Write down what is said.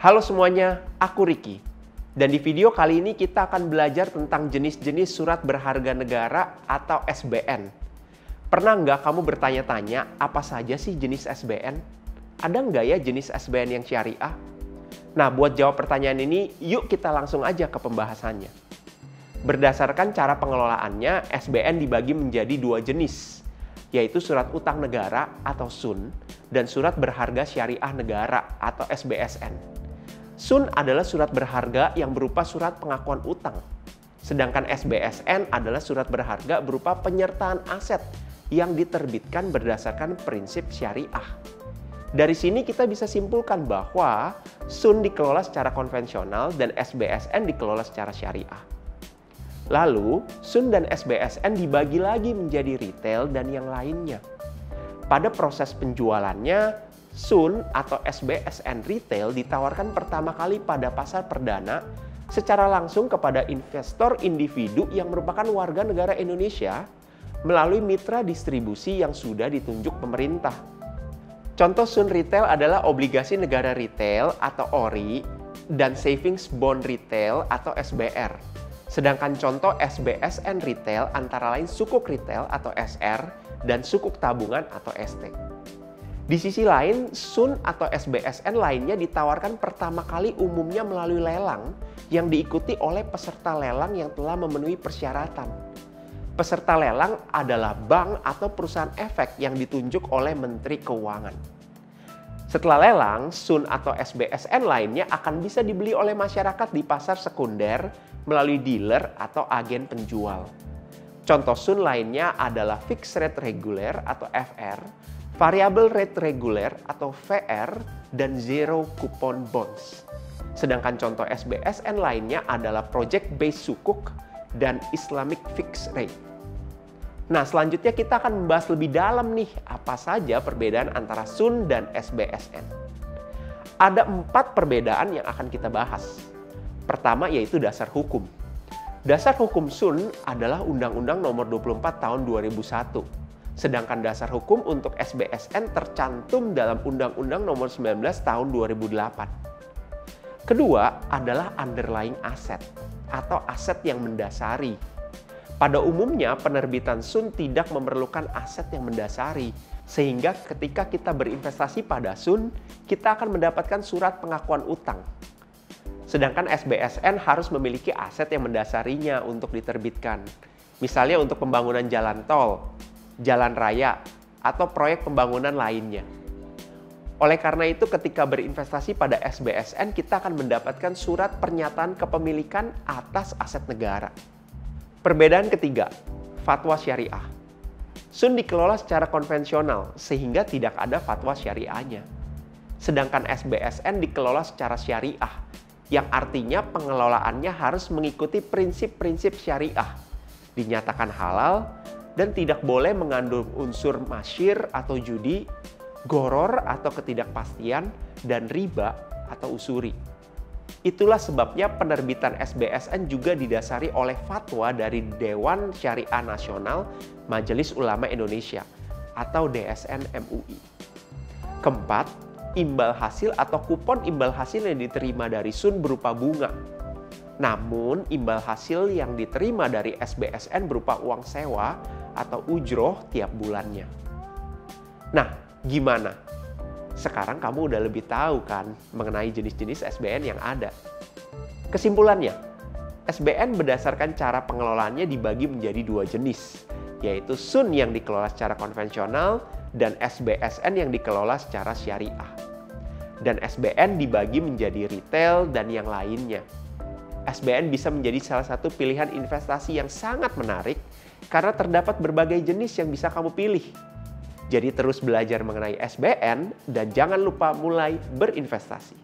Halo semuanya, aku Ricky. Dan di video kali ini kita akan belajar tentang jenis-jenis surat berharga negara atau SBN. Pernah nggak kamu bertanya-tanya apa saja sih jenis SBN? Ada nggak ya jenis SBN yang syariah? Nah, buat jawab pertanyaan ini, yuk kita langsung aja ke pembahasannya. Berdasarkan cara pengelolaannya, SBN dibagi menjadi dua jenis, yaitu surat utang negara atau SUN dan surat berharga syariah negara atau SBSN. SUN adalah surat berharga yang berupa surat pengakuan utang, sedangkan SBSN adalah surat berharga berupa penyertaan aset yang diterbitkan berdasarkan prinsip syariah. Dari sini kita bisa simpulkan bahwa SUN dikelola secara konvensional dan SBSN dikelola secara syariah. Lalu, SUN dan SBSN dibagi lagi menjadi retail dan yang lainnya. Pada proses penjualannya, SUN atau SBSN retail ditawarkan pertama kali pada pasar perdana secara langsung kepada investor individu yang merupakan warga negara Indonesia melalui mitra distribusi yang sudah ditunjuk pemerintah. Contoh SUN retail adalah obligasi negara retail atau ORI dan savings bond retail atau SBR. Sedangkan contoh SBSN retail antara lain sukuk retail atau SR dan sukuk tabungan atau ST. Di sisi lain, SUN atau SBSN lainnya ditawarkan pertama kali umumnya melalui lelang yang diikuti oleh peserta lelang yang telah memenuhi persyaratan. Peserta lelang adalah bank atau perusahaan efek yang ditunjuk oleh Menteri Keuangan. Setelah lelang, SUN atau SBSN lainnya akan bisa dibeli oleh masyarakat di pasar sekunder melalui dealer atau agen penjual. Contoh SUN lainnya adalah fixed rate reguler atau FR, variable rate reguler atau VR, dan zero coupon bonds. Sedangkan contoh SBSN lainnya adalah project based sukuk dan Islamic fixed rate. Nah, selanjutnya kita akan membahas lebih dalam nih apa saja perbedaan antara SUN dan SBSN. Ada 4 perbedaan yang akan kita bahas. Pertama yaitu dasar hukum. Dasar hukum SUN adalah Undang-Undang Nomor 24 Tahun 2001. Sedangkan dasar hukum untuk SBSN tercantum dalam Undang-Undang Nomor 19 Tahun 2008. Kedua adalah underlying asset atau aset yang mendasari. Pada umumnya penerbitan SUN tidak memerlukan aset yang mendasari, sehingga ketika kita berinvestasi pada SUN, kita akan mendapatkan surat pengakuan utang. Sedangkan SBSN harus memiliki aset yang mendasarinya untuk diterbitkan. Misalnya untuk pembangunan jalan tol, jalan raya, atau proyek pembangunan lainnya. Oleh karena itu ketika berinvestasi pada SBSN kita akan mendapatkan surat pernyataan kepemilikan atas aset negara. Perbedaan ketiga, fatwa syariah. SUN dikelola secara konvensional sehingga tidak ada fatwa syariahnya. Sedangkan SBSN dikelola secara syariah, yang artinya pengelolaannya harus mengikuti prinsip-prinsip syariah, dinyatakan halal, dan tidak boleh mengandung unsur masyir atau judi, goror atau ketidakpastian, dan riba atau usuri. Itulah sebabnya penerbitan SBSN juga didasari oleh fatwa dari Dewan Syariah Nasional Majelis Ulama Indonesia atau DSN MUI. Keempat, imbal hasil atau kupon imbal hasil yang diterima dari SUN berupa bunga. Namun, imbal hasil yang diterima dari SBSN berupa uang sewa atau ujroh tiap bulannya. Nah, gimana? Sekarang kamu udah lebih tahu kan mengenai jenis-jenis SBN yang ada. Kesimpulannya, SBN berdasarkan cara pengelolaannya dibagi menjadi dua jenis, yaitu SUN yang dikelola secara konvensional dan SBSN yang dikelola secara syariah. Dan SBN dibagi menjadi retail dan yang lainnya. SBN bisa menjadi salah satu pilihan investasi yang sangat menarik karena terdapat berbagai jenis yang bisa kamu pilih. Jadi terus belajar mengenai SBN dan jangan lupa mulai berinvestasi.